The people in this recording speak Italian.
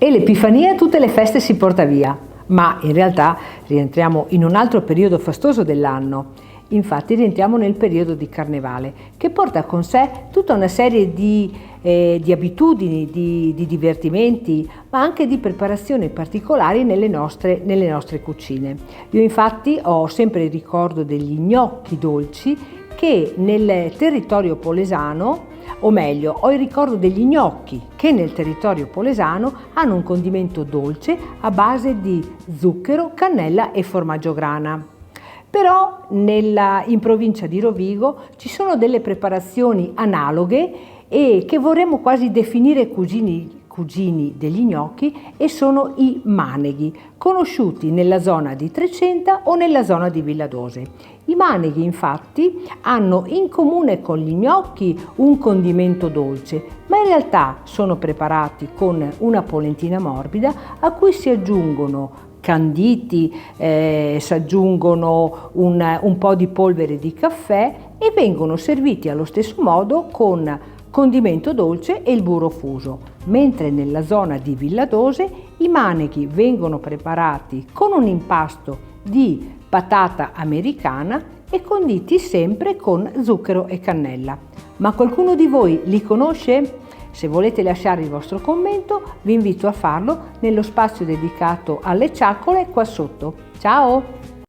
E l'Epifania tutte le feste si porta via, ma in realtà rientriamo in un altro periodo fastoso dell'anno. Infatti rientriamo nel periodo di Carnevale, che porta con sé tutta una serie di abitudini, di divertimenti, ma anche di preparazioni particolari nelle nostre cucine. Io infatti ho sempre il ricordo degli gnocchi dolci che nel territorio polesano, o meglio, ho il ricordo degli gnocchi che nel territorio polesano hanno un condimento dolce a base di zucchero, cannella e formaggio grana. Però in provincia di Rovigo ci sono delle preparazioni analoghe e che vorremmo quasi definire cugini degli gnocchi, e sono i maneghi, conosciuti nella zona di Trecenta o nella zona di Villadose. I maneghi infatti hanno in comune con gli gnocchi un condimento dolce, ma in realtà sono preparati con una polentina morbida a cui si aggiungono canditi, si aggiungono un po' di polvere di caffè e vengono serviti allo stesso modo con condimento dolce e il burro fuso, mentre nella zona di Villadose i maneghi vengono preparati con un impasto di patata americana e conditi sempre con zucchero e cannella. Ma qualcuno di voi li conosce? Se volete lasciare il vostro commento, vi invito a farlo nello spazio dedicato alle ciaccole qua sotto. Ciao!